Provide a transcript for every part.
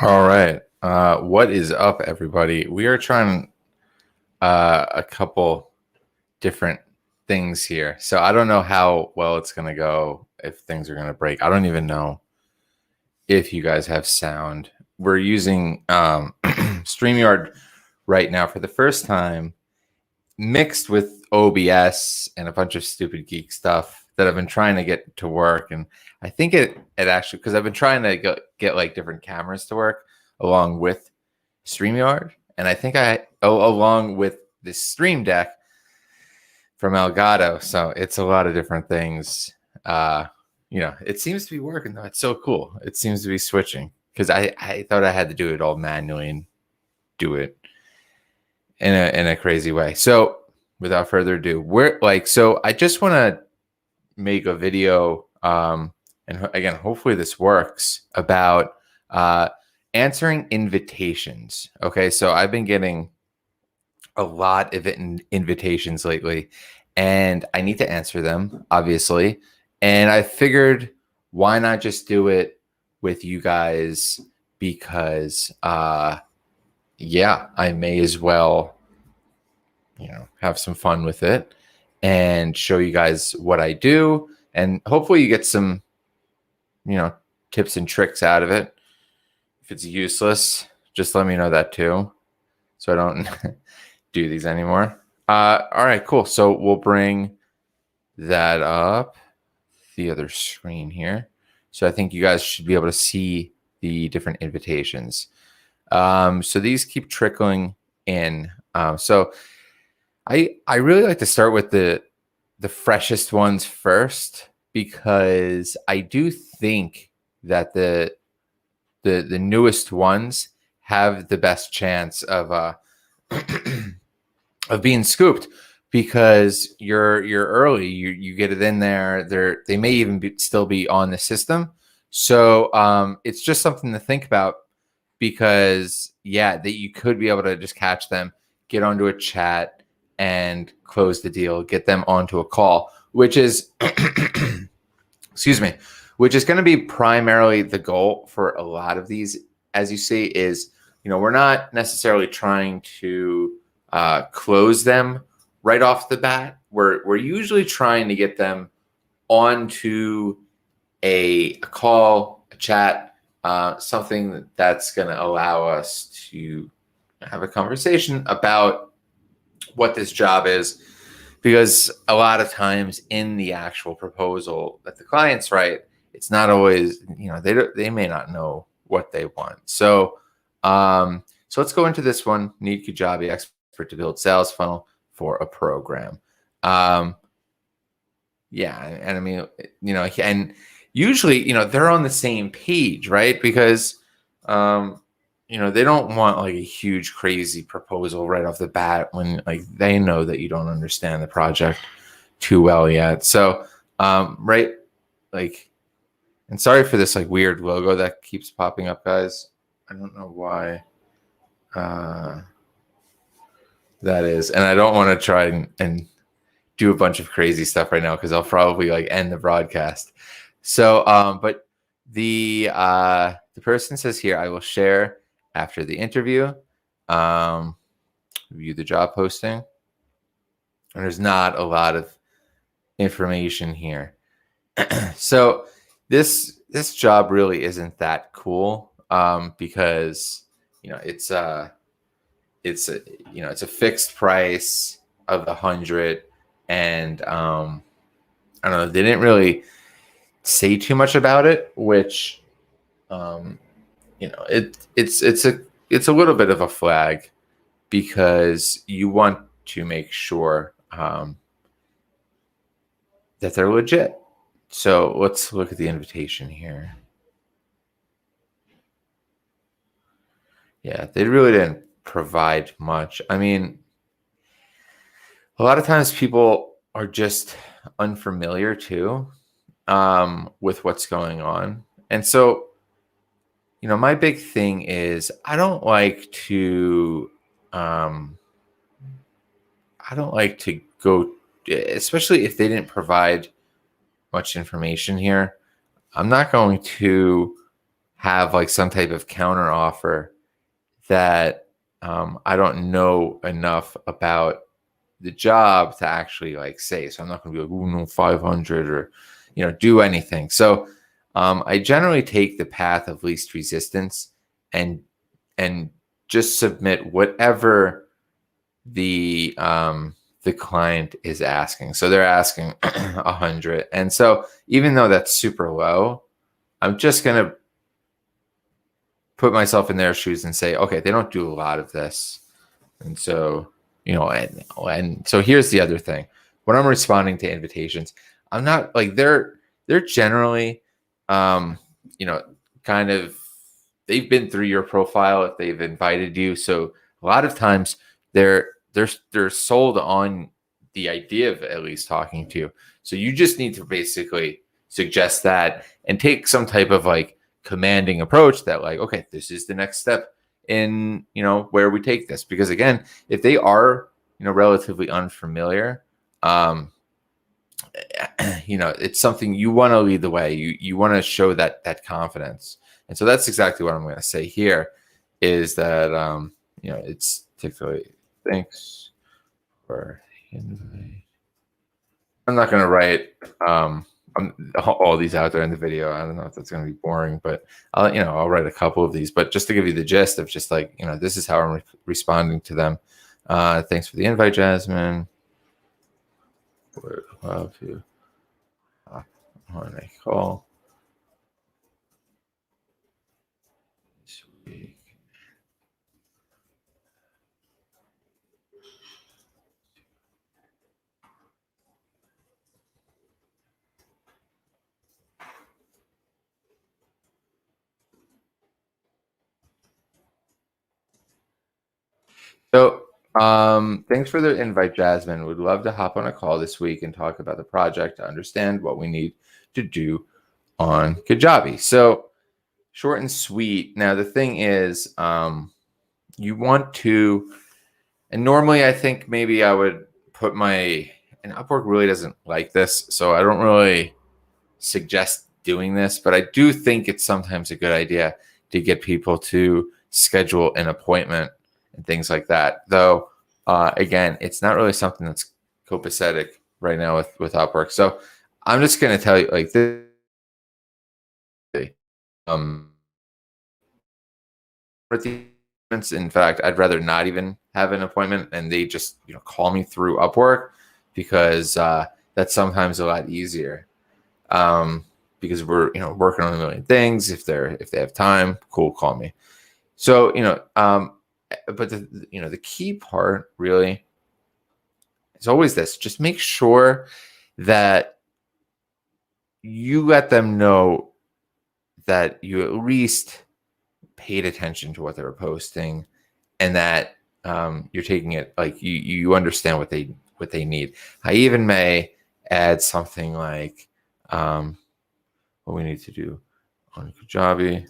All right. What is up, everybody? We are trying a couple different things here. So I don't know how well it's going to go, if things are going to break. I don't even know if you guys have sound. We're using StreamYard right now for the first time, mixed with OBS and a bunch of stupid geek stuff that I've been trying to get to work. And I think it actually, because I've been trying to get like different cameras to work along with StreamYard. And I think along with this Stream Deck from Elgato. So it's a lot of different things. It seems to be working though. It's so cool. It seems to be switching because I thought I had to do it all manually and do it in a crazy way. So without further ado, I just want to make a video, and again, hopefully this works, about answering invitations. Okay, so I've been getting a lot of invitations lately, and I need to answer them, obviously. And I figured, why not just do it with you guys? Because, I may as well, have some fun with it and show you guys what I do. And hopefully you get some, tips and tricks out of it. If it's useless, just let me know that too, so I don't do these anymore. All right, cool. So we'll bring that up, the other screen here. So I think you guys should be able to see the different invitations. So these keep trickling in. So I really like to start with the freshest ones first, because I do think that the newest ones have the best chance of of being scooped, because you're early. You get it in there. They may even still be on the system. So it's just something to think about, because that you could be able to just catch them, get onto a chat, and close the deal, get them onto a call, which is which is going to be primarily the goal for a lot of these. As you see, is we're not necessarily trying to close them right off the bat. We're usually trying to get them onto a call, a chat, something that's going to allow us to have a conversation about what this job is. Because a lot of times in the actual proposal that the clients write, it's not always, they may not know what they want. So let's go into this one. Need Kajabi expert to build sales funnel for a program. And I mean, and usually, they're on the same page, right? Because, they don't want like a huge, crazy proposal right off the bat when they know that you don't understand the project too well yet. So, right, and sorry for this weird logo that keeps popping up, guys. I don't know why that is, and I don't want to try and do a bunch of crazy stuff right now, because I'll probably end the broadcast. So, but the person says here, I will share after the interview, view the job posting. And there's not a lot of information here. So this job really isn't that cool, because it's a fixed price of 100, and I don't know, they didn't really say too much about it, which it's a little bit of a flag, because you want to make sure that they're legit. So let's look at the invitation here. Yeah, they really didn't provide much. I mean, a lot of times people are just unfamiliar too with what's going on. And so, my big thing is I don't like to go, especially if they didn't provide much information here. I'm not going to have like some type of counter offer that I don't know enough about the job to actually like say. So I'm not going to be like, oh no, 500 or, do anything. So I generally take the path of least resistance and just submit whatever the client is asking. So they're asking 100, and so even though that's super low, I'm just gonna put myself in their shoes and say, okay, they don't do a lot of this, and so and so here's the other thing: when I'm responding to invitations, I'm not like they're generally, um, you know, kind of they've been through your profile if they've invited you. So a lot of times they're sold on the idea of at least talking to you. So you just need to basically suggest that and take some type of like commanding approach that like, okay, this is the next step in, where we take this. Because again, if they are, relatively unfamiliar, it's something you want to lead the way. You want to show that confidence. And so that's exactly what I'm going to say here is that, it's particularly thanks for the invite. I'm not going to write all these out there in the video. I don't know if that's going to be boring, but I'll write a couple of these, but just to give you the gist of just like, this is how I'm responding to them. Thanks for the invite, Jasmine. Would love to on a call this week. So, thanks for the invite, Jasmine. Would love to hop on a call this week and talk about the project to understand what we need to do on Kajabi. So, short and sweet. Now, the thing is, you want to, and normally I think maybe I would put and Upwork really doesn't like this, so I don't really suggest doing this, but I do think it's sometimes a good idea to get people to schedule an appointment and things like that. Though, again, it's not really something that's copacetic right now with Upwork. So I'm just going to tell you like this. In fact, I'd rather not even have an appointment and they just call me through Upwork because that's sometimes a lot easier. Because we're working on a million things. If they have time, cool, call me. So but the key part really is always this: just make sure that you let them know that you at least paid attention to what they were posting, and that you're taking it like you understand what they need. I even may add something like what we need to do on Kajabi.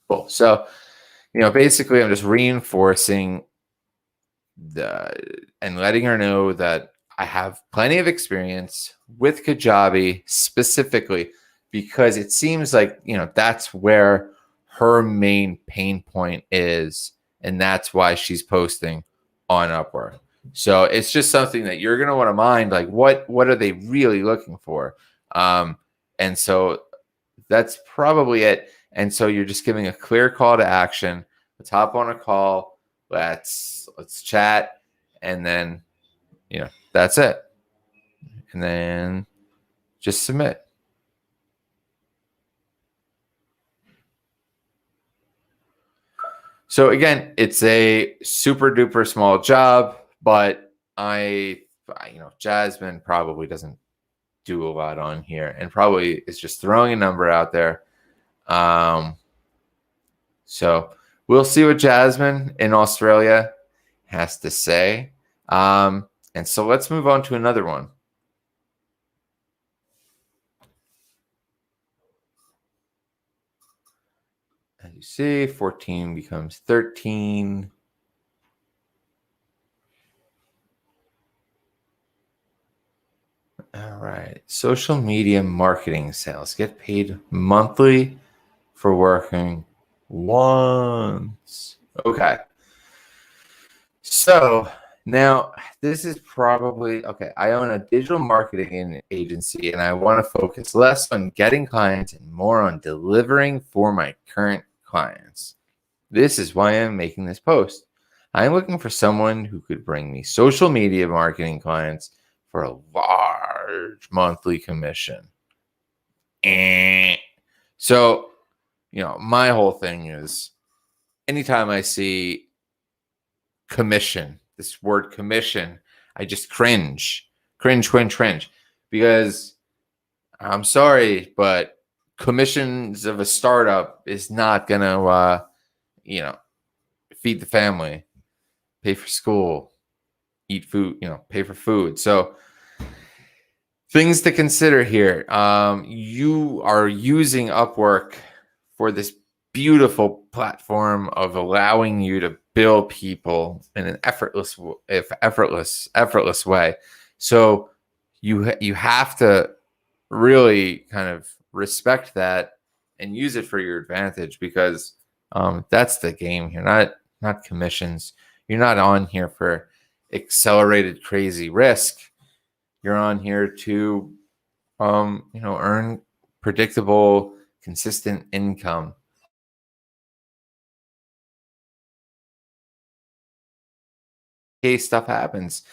Cool. So, basically, I'm just reinforcing and letting her know that I have plenty of experience with Kajabi specifically because it seems like, that's where her main pain point is. And that's why she's posting on Upwork. So it's just something that you're going to want to mind, like what are they really looking for? And so that's probably it. And so you're just giving a clear call to action. Let's hop on a call. Let's chat. And then, that's it. And then just submit. So again, it's a super duper small job, but Jasmine probably doesn't do a lot on here and probably is just throwing a number out there. So we'll see what Jasmine in Australia has to say. And so let's move on to another one. you see, 14 becomes 13. All right. Social media marketing sales get paid monthly for working once. Okay. So now this is probably okay. I own a digital marketing agency and I want to focus less on getting clients and more on delivering for my current clients. This is why I'm making this post. I'm looking for someone who could bring me social media marketing clients for a large monthly commission. So, my whole thing is anytime I see commission, this word commission, I just cringe, because I'm sorry, but commissions of a startup is not going to, feed the family, pay for school, eat food, pay for food. So things to consider here. You are using Upwork for this beautiful platform of allowing you to bill people in an effortless way. So you have to really kind of respect that and use it for your advantage, because that's the game here, not commissions. You're not on here for accelerated crazy risk. You're on here to earn predictable, consistent income. Hey, stuff happens.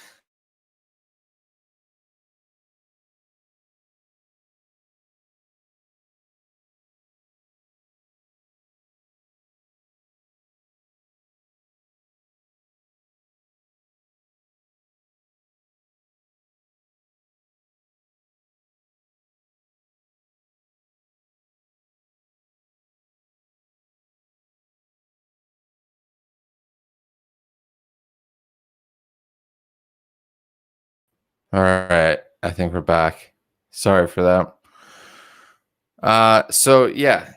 All right, I think we're back. Sorry for that. So yeah,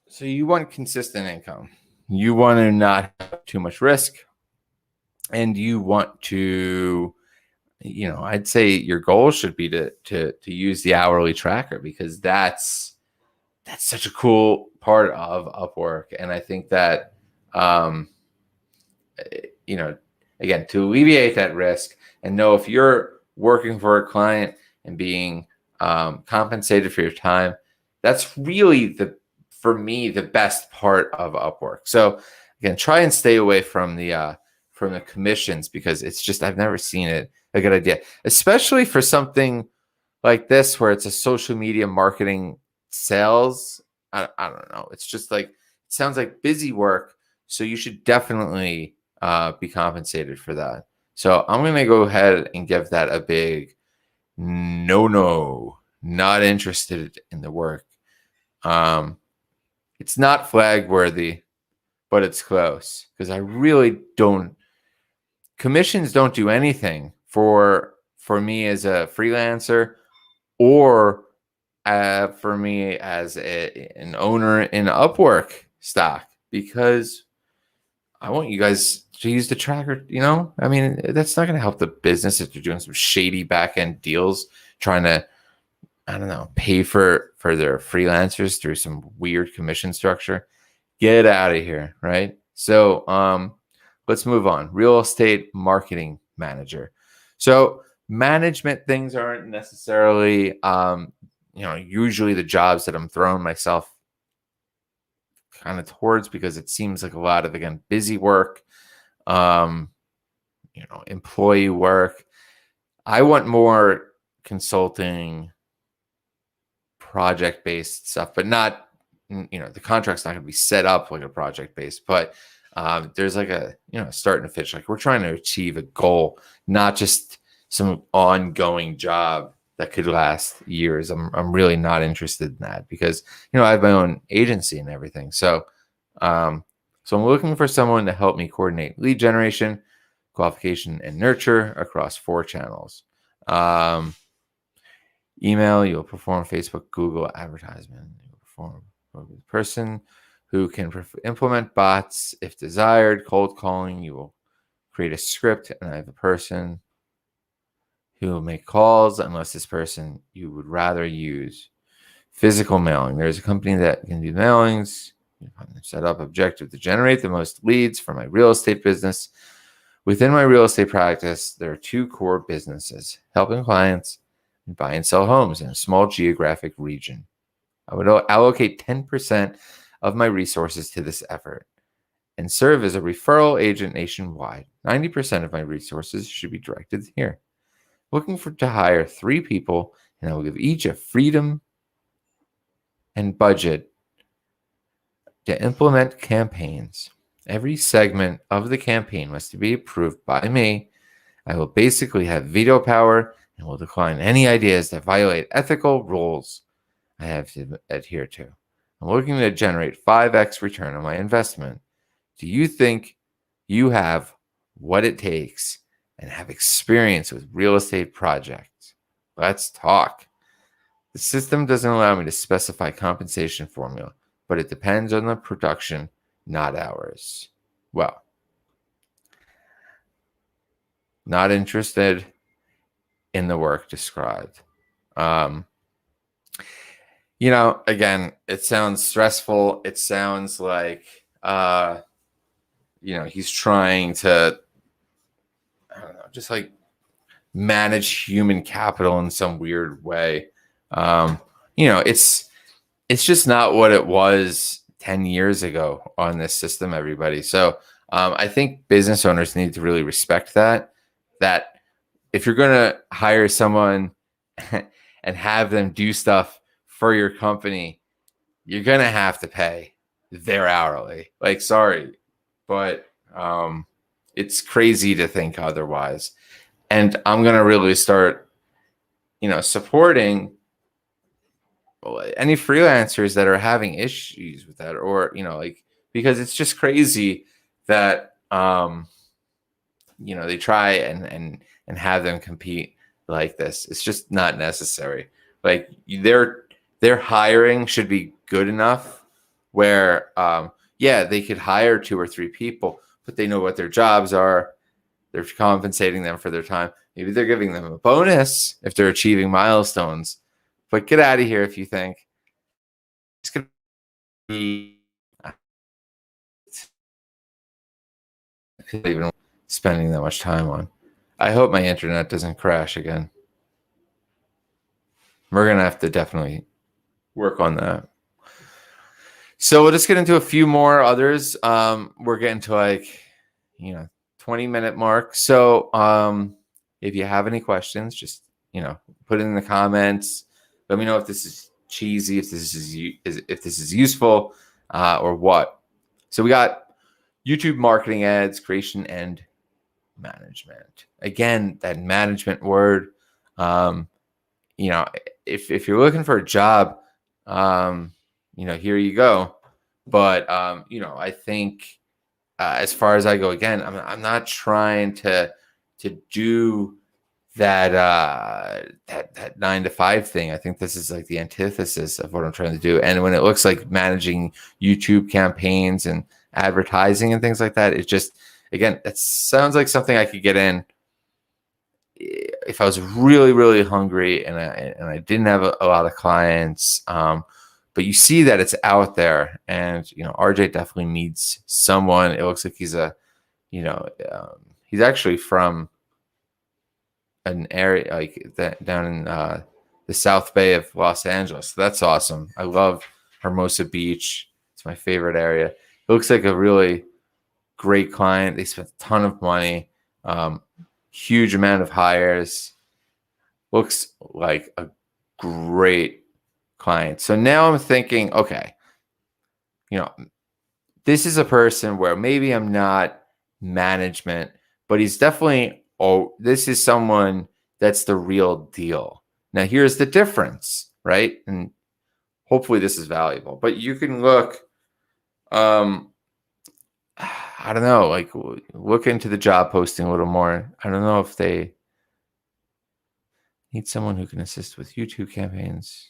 so you want consistent income. You want to not have too much risk, and you want to, I'd say your goal should be to use the hourly tracker, because that's such a cool part of Upwork. And I think that, um, you know, again, to alleviate that risk and know if you're working for a client and being compensated for your time, that's really for me, the best part of Upwork. So again, try and stay away from the commissions, because it's just, I've never seen it a good idea, especially for something like this where it's a social media marketing sales. I don't know. It's just like, it sounds like busy work. So you should definitely be compensated for that. So I'm going to go ahead and give that a big no, not interested in the work. It's not flag worthy, but it's close, because I really don't, commissions don't do anything for me as a freelancer, or for me as an owner in Upwork stock, because I want you guys to use the tracker. I mean, that's not going to help the business if they're doing some shady back end deals, trying to, I don't know, pay for their freelancers through some weird commission structure. Get out of here, right? So let's move on. Real estate marketing manager. So management things aren't necessarily, usually the jobs that I'm throwing myself kind of towards, because it seems like a lot of, again, busy work, employee work. I want more consulting, project-based stuff, but not, the contract's not going to be set up like a project-based, but there's like a, start and a finish. Like, we're trying to achieve a goal, not just some ongoing job that could last years. I'm really not interested in that, because, I have my own agency and everything. So I'm looking for someone to help me coordinate lead generation, qualification, and nurture across 4 channels. Email, you'll perform Facebook, Google advertisement. You'll perform The person who can implement bots if desired. Cold calling. You will create a script, and I have a person who will make calls unless this person you would rather use. Physical mailing. There's a company that can do mailings. Set up objective to generate the most leads for my real estate business. Within my real estate practice, there are two core businesses: helping clients and buy and sell homes in a small geographic region. I would allocate 10% of my resources to this effort and serve as a referral agent nationwide. 90% of my resources should be directed here. Looking to hire 3 people, and I will give each a freedom and budget to implement campaigns. Every segment of the campaign must be approved by me. I will basically have veto power and will decline any ideas that violate ethical rules I have to adhere to. I'm looking to generate 5x return on my investment. Do you think you have what it takes and have experience with real estate projects? Let's talk. The system doesn't allow me to specify compensation formula, but it depends on the production, not hours. Well, not interested in the work described. Again, it sounds stressful. It sounds like, he's trying to, I don't know, just like manage human capital in some weird way. It's just not what it was 10 years ago on this system, everybody. So I think business owners need to really respect that if you're going to hire someone and have them do stuff for your company, you're going to have to pay their hourly. Like, sorry, but it's crazy to think otherwise. And I'm going to really start, supporting any freelancers that are having issues with that, or, because it's just crazy that, they try and have them compete like this. It's just not necessary. Like their hiring should be good enough where, they could hire 2 or 3 people, but they know what their jobs are. They're compensating them for their time. Maybe they're giving them a bonus if they're achieving milestones. But get out of here if you think it's going to be even spending that much time on. I hope my internet doesn't crash again. We're going to have to definitely work on that. So we'll just get into a few more others. We're getting to 20-minute mark. So if you have any questions, just, put it in the comments. Let me know if this is cheesy, if this is useful, or what. So we got YouTube marketing ads, creation, and management. Again, that management word. If you're looking for a job, here you go. But I think as far as I go, again, I'm not trying to do that 9-to-5 thing. I think this is like the antithesis of what I'm trying to do. And when it looks like managing YouTube campaigns and advertising and things like that, it just, again, it sounds like something I could get in if I was really, really hungry and I didn't have a lot of clients. But you see that it's out there, and RJ definitely needs someone. It looks like he's he's actually from an area like that down in the South Bay of Los Angeles. So that's awesome. I love Hermosa Beach. It's my favorite area. It looks like a really great client. They spent a ton of money, huge amount of hires. Looks like a great client. So now I'm thinking, okay, this is a person where maybe I'm not management, but he's definitely, this is someone that's the real deal. Now here's the difference, right? And hopefully this is valuable, but you can look, I don't know, like look into the job posting a little more. I don't know if they need someone who can assist with YouTube campaigns.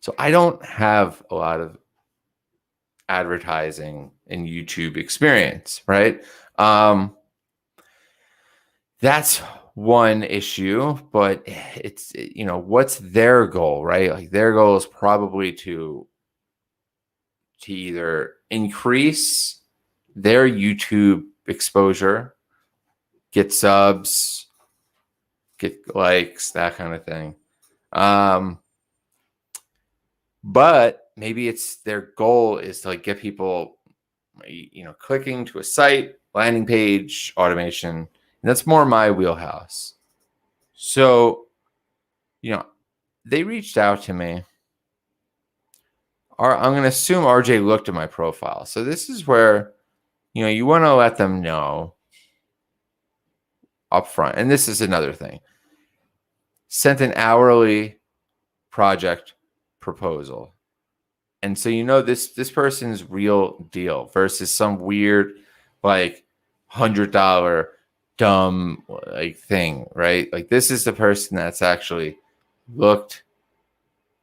So I don't have a lot of advertising and YouTube experience, right? Um, that's one issue, but it's, what's their goal, right? Like their goal is probably to either increase their YouTube exposure, get subs, get likes, that kind of thing. Um, but maybe it's their goal is to like get people, clicking to a site, landing page, automation. And that's more my wheelhouse. So, they reached out to me. I'm going to assume RJ looked at my profile. So this is where, you want to let them know upfront. And this is another thing. Sent an hourly project proposal. And so this person's real deal versus some weird like $100 dumb like thing, right? Like this is the person that's actually looked,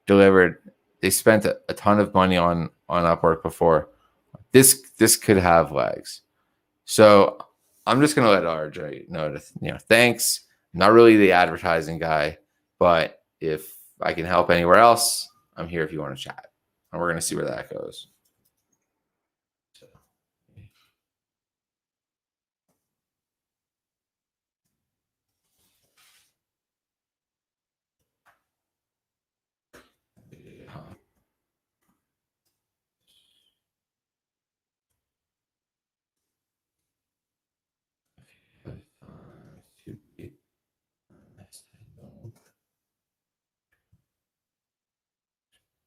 delivered. They spent a ton of money on Upwork before. This could have legs. So I'm just gonna let RJ know thanks. I'm not really the advertising guy, but if I can help anywhere else, I'm here if you want to chat. And we're gonna see where that goes.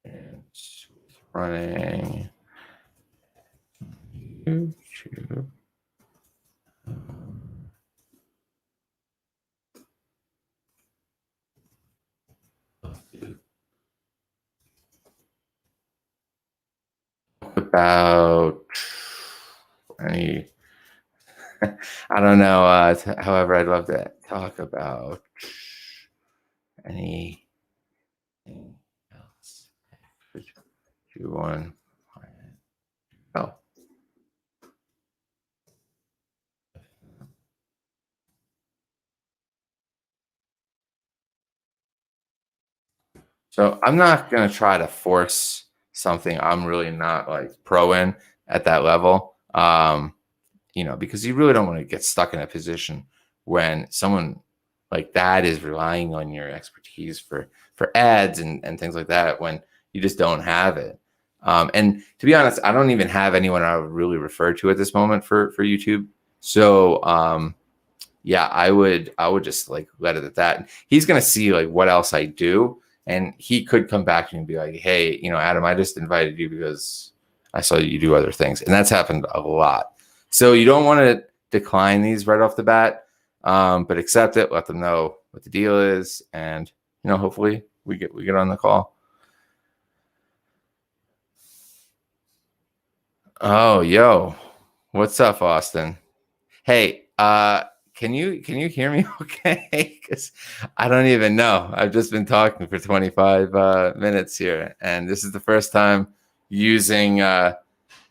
And running YouTube. About any, I don't know. However, I'd love to talk about anything else. You want? Oh, so I'm not gonna try to force something I'm really not like pro in at that level. Because you really don't want to get stuck in a position when someone like that is relying on your expertise for ads and things like that when you just don't have it. And to be honest, I don't even have anyone I would really refer to at this moment for YouTube. So yeah, I would just like let it at that. He's gonna see like what else I do, and he could come back to me and be like, hey, Adam, I just invited you because I saw you do other things, and that's happened a lot. So you don't want to decline these right off the bat, but accept it, let them know what the deal is, and hopefully we get on the call. Oh, yo, what's up, Austin? Hey, can you hear me okay? Because I don't even know. I've just been talking for 25 minutes here, and this is the first time using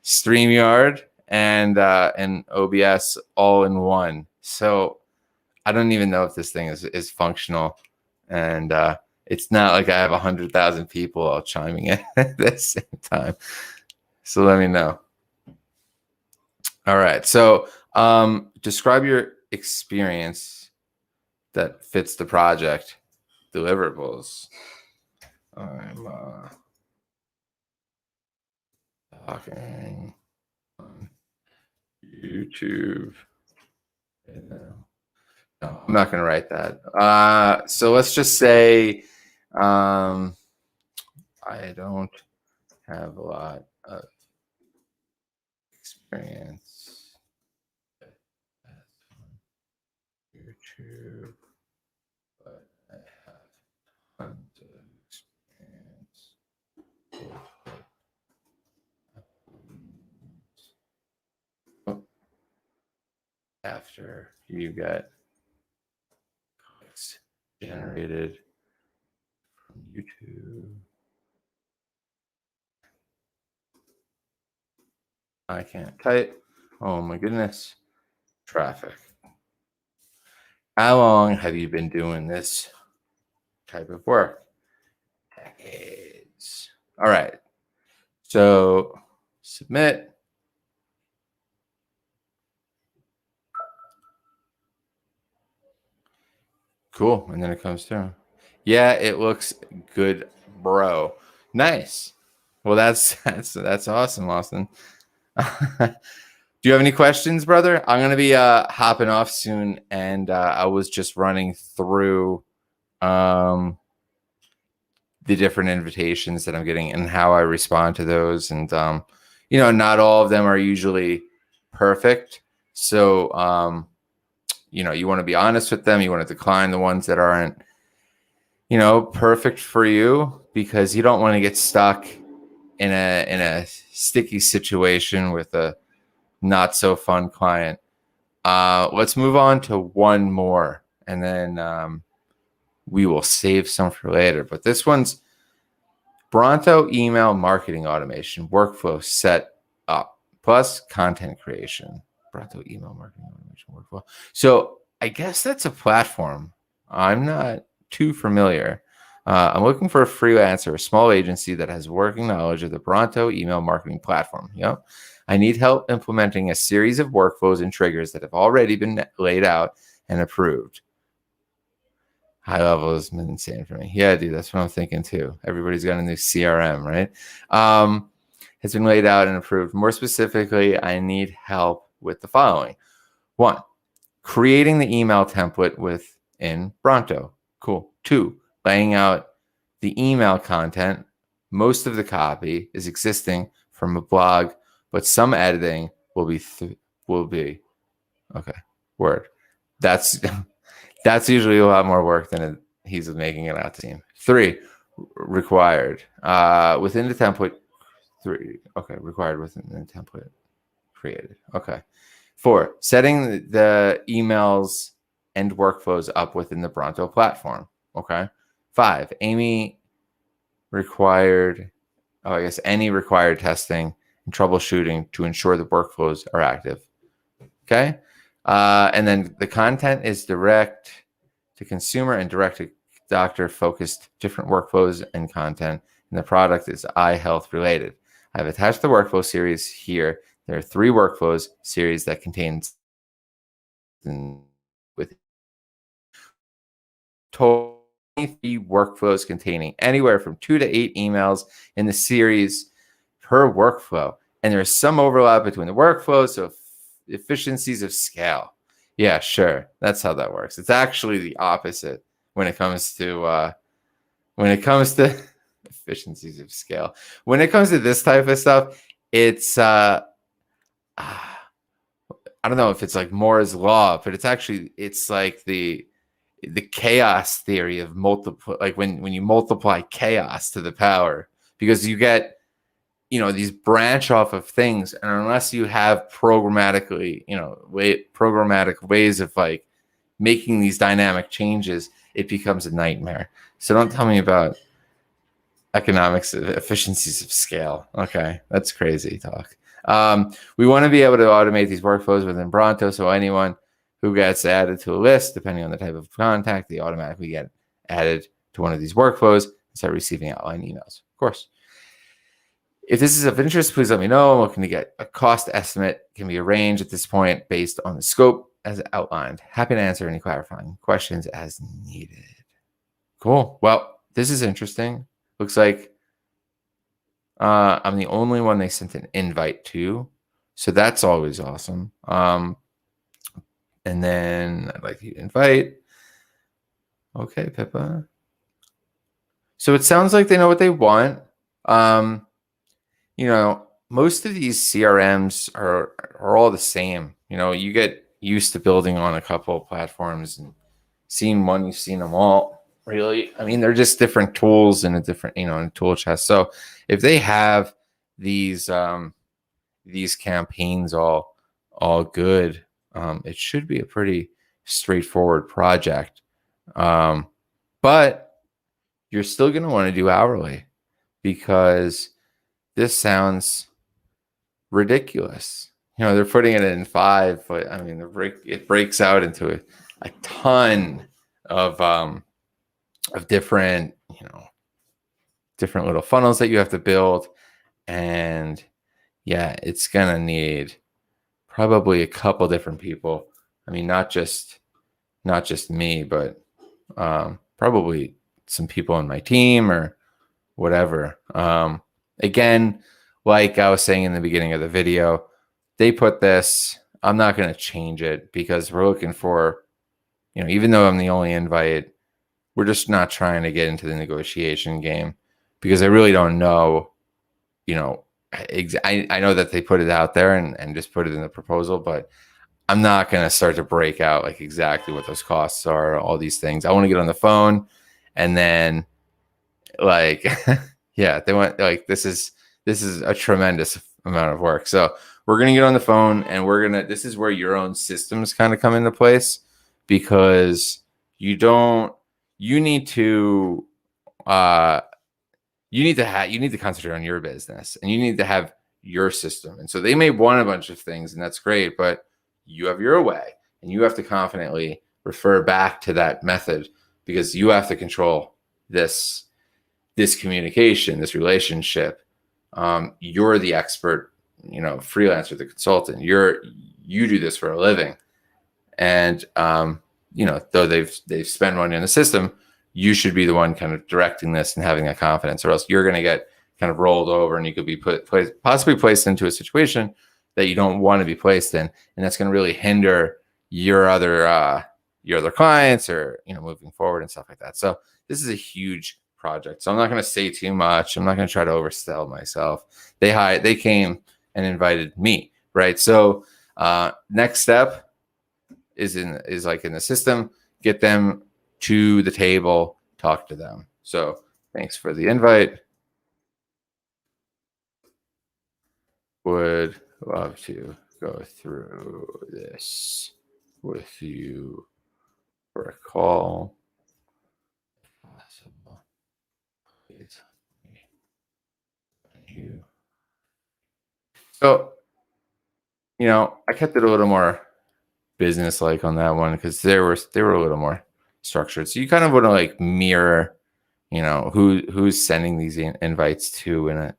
StreamYard and OBS all in one. So I don't even know if this thing is functional, and it's not like I have 100,000 people all chiming in at the same time. So let me know. All right. So describe your experience that fits the project deliverables. I'm talking on YouTube. No, I'm not going to write that. So let's just say I don't have a lot of experience on YouTube, but I have tons of experience after you get clicks generated from YouTube. I can't type. Oh my goodness. Traffic. How long have you been doing this type of work? Decades. All right. So submit. Cool. And then it comes through. Yeah, it looks good, bro. Nice. Well, that's awesome, Austin. Do you have any questions, brother? I'm gonna be hopping off soon, and I was just running through the different invitations that I'm getting and how I respond to those, and not all of them are usually perfect. So you want to be honest with them. You want to decline the ones that aren't perfect for you, because you don't want to get stuck in a sticky situation with a not so fun client. Let's move on to one more, and then we will save some for later. But this one's Bronto email marketing automation workflow set up plus content creation. Bronto email marketing automation workflow. So I guess that's a platform. I'm not too familiar. I'm looking for a freelancer, a small agency that has working knowledge of the Bronto email marketing platform. Yep. I need help implementing a series of workflows and triggers that have already been laid out and approved. High level has been insane for me. Yeah, dude, that's what I'm thinking too. Everybody's got a new CRM, right? Has been laid out and approved. More specifically, I need help with the following. 1, creating the email template within Bronto. Cool. 2, laying out the email content. Most of the copy is existing from a blog, but some editing will be okay. Word. That's usually a lot more work than he's making it out to seem. 3, required within the template. 3, okay, required within the template created. Okay. 4, setting the emails and workflows up within the Bronto platform. Okay. 5, any required testing and troubleshooting to ensure the workflows are active. Okay. And then the content is direct to consumer and direct to doctor focused different workflows and content. And the product is eye health related. I've attached the workflow series here. There are 3 workflows series that contains with 23 workflows containing anywhere from 2 to 8 emails in the series per workflow. And there's some overlap between the workflows, so efficiencies of scale. Yeah, sure. That's how that works. It's actually the opposite when it comes to efficiencies of scale. When it comes to this type of stuff, it's I don't know if it's like Moore's law, but it's like the chaos theory of multiple, like when you multiply chaos to the power, because you get these branch off of things, and unless you have programmatic ways of like making these dynamic changes, it becomes a nightmare. So don't tell me about economics of efficiencies of scale. Okay, that's crazy talk. We want to be able to automate these workflows within Bronto, so anyone who gets added to a list, depending on the type of contact, they automatically get added to one of these workflows and start receiving outline emails. Of course. If this is of interest, please let me know. I'm looking to get a cost estimate. Can be arranged at this point based on the scope as outlined. Happy to answer any clarifying questions as needed. Cool. Well, this is interesting. Looks like I'm the only one they sent an invite to. So that's always awesome. And then I'd like you to invite. Okay, Pippa. So it sounds like they know what they want. Most of these CRMs are all the same. You get used to building on a couple of platforms and seeing one, you've seen them all. Really, I mean, they're just different tools in a different, in a tool chest. So if they have these campaigns all good, it should be a pretty straightforward project. But you're still going to want to do hourly, because this sounds ridiculous. They're putting it in 5, but I mean, it breaks out into a ton of different, different little funnels that you have to build. And yeah, it's going to need probably a couple different people. I mean, not just me, but probably some people on my team or whatever. Again, like I was saying in the beginning of the video, they put this. I'm not going to change it because we're looking for, even though I'm the only invite, we're just not trying to get into the negotiation game because I really don't know, I know that they put it out there and just put it in the proposal, but I'm not going to start to break out like exactly what those costs are, all these things. I want to get on the phone and then like, yeah, they want like, this is a tremendous amount of work. So we're going to get on the phone and this is where your own systems kind of come into place because you need to concentrate on your business and you need to have your system. And so they may want a bunch of things and that's great, but you have your way and you have to confidently refer back to that method because you have to control this communication, this relationship. You're the expert, freelancer, the consultant. You do this for a living. And though they've spent money on the system, you should be the one kind of directing this and having that confidence, or else you're going to get kind of rolled over and you could be possibly placed into a situation that you don't want to be placed in. And that's going to really hinder your other clients or, moving forward and stuff like that. So this is a huge project. So I'm not going to say too much. I'm not going to try to oversell myself. They came and invited me, right? So next step is like in the system, get them to the table, talk to them. So thanks for the invite. Would love to go through this with you for a call. Possible. So, I kept it a little more business-like on that one because they were a little more structured. So you kind of want to like mirror, who's sending these invites to, and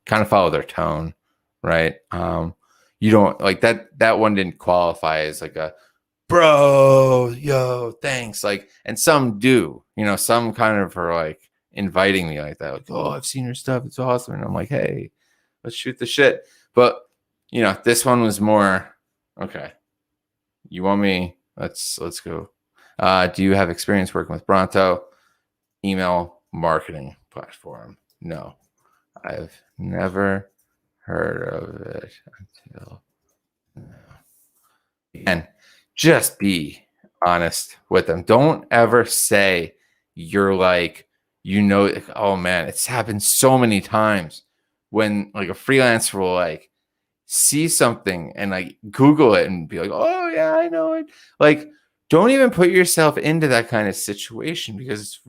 kind of follow their tone, right? You don't like that one didn't qualify as like a bro, yo, thanks. Like, and some do, some kind of are like inviting me like that, like, oh, I've seen your stuff, it's awesome, and I'm like, hey, let's shoot the shit. But this one was more okay. You want me? Let's go. Do you have experience working with Bronto email marketing platform? No, I've never heard of it until now. And just be honest with them. Don't ever say you're like, oh man, it's happened so many times when like a freelancer will like see something and like Google it and be like, oh yeah, I know it. Like, don't even put yourself into that kind of situation because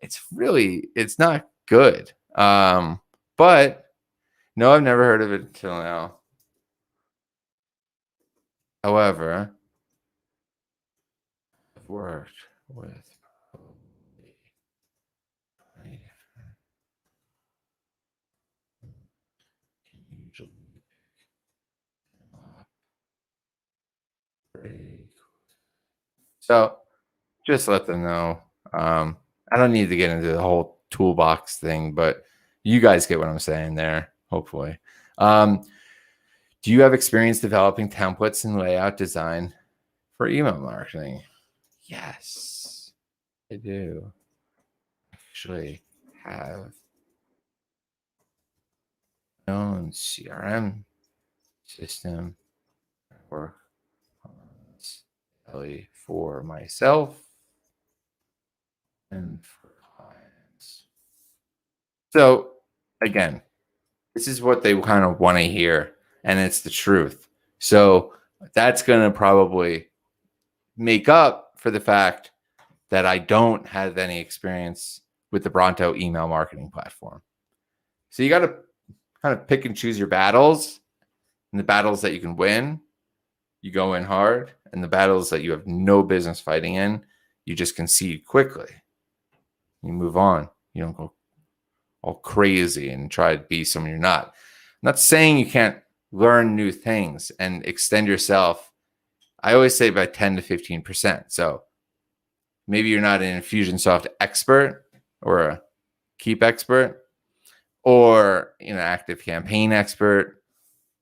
it's not good. But no, I've never heard of it until now. However, I've worked with so just let them know. I don't need to get into the whole toolbox thing, but you guys get what I'm saying there, hopefully. Do you have experience developing templates and layout design for email marketing? Yes, I do. Actually have my own CRM system for myself and for clients. So again, this is what they kind of want to hear, and it's the truth. So that's going to probably make up for the fact that I don't have any experience with the Bronto email marketing platform. So you got to kind of pick and choose your battles. And the battles that you can win, you go in hard. And the battles that you have no business fighting in, you just concede quickly. You move on. You don't go all crazy and try to be someone you're not. I'm not saying you can't learn new things and extend yourself. I always say by 10 to 15%. So maybe you're not an Infusionsoft expert or a Keep expert or an Active Campaign expert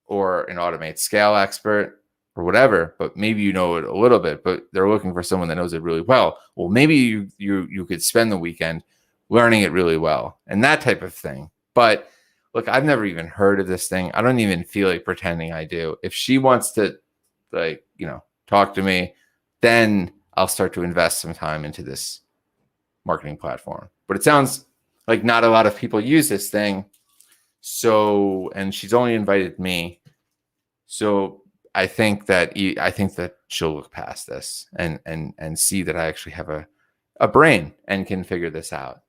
or an Automate Scale expert or whatever, but maybe you know it a little bit, but they're looking for someone that knows it really well. Well, maybe you could spend the weekend learning it really well and that type of thing. But look, I've never even heard of this thing. I don't even feel like pretending I do. If she wants to talk to me, then I'll start to invest some time into this marketing platform. But it sounds like not a lot of people use this thing. So, and she's only invited me. So I think that she'll look past this and see that I actually have a brain and can figure this out.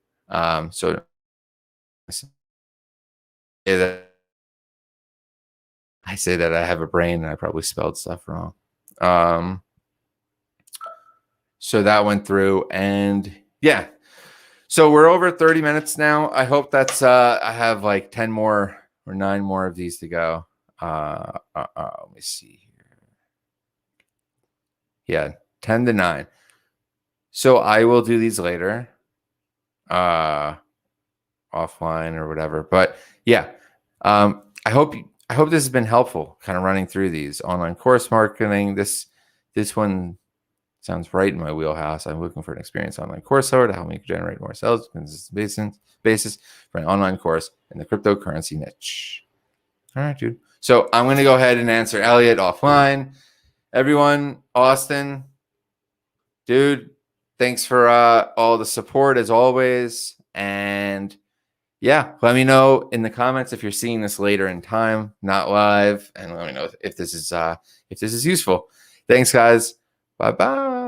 So I say that I have a brain and I probably spelled stuff wrong. So that went through, and yeah. So we're over 30 minutes now. I hope that's I have like 10 more or 9 more of these to go. Let me see here. Yeah, 10 to 9. So I will do these later. Offline or whatever. But yeah. I hope this has been helpful, kind of running through these online course marketing. This one sounds right in my wheelhouse. I'm looking for an experienced online course seller to help me generate more sales on a consistent basis for an online course in the cryptocurrency niche. All right, dude. So I'm going to go ahead and answer Elliot offline. Everyone, Austin, dude, thanks for all the support as always. And yeah, let me know in the comments if you're seeing this later in time, not live, and let me know if this is useful. Thanks, guys. Bye-bye.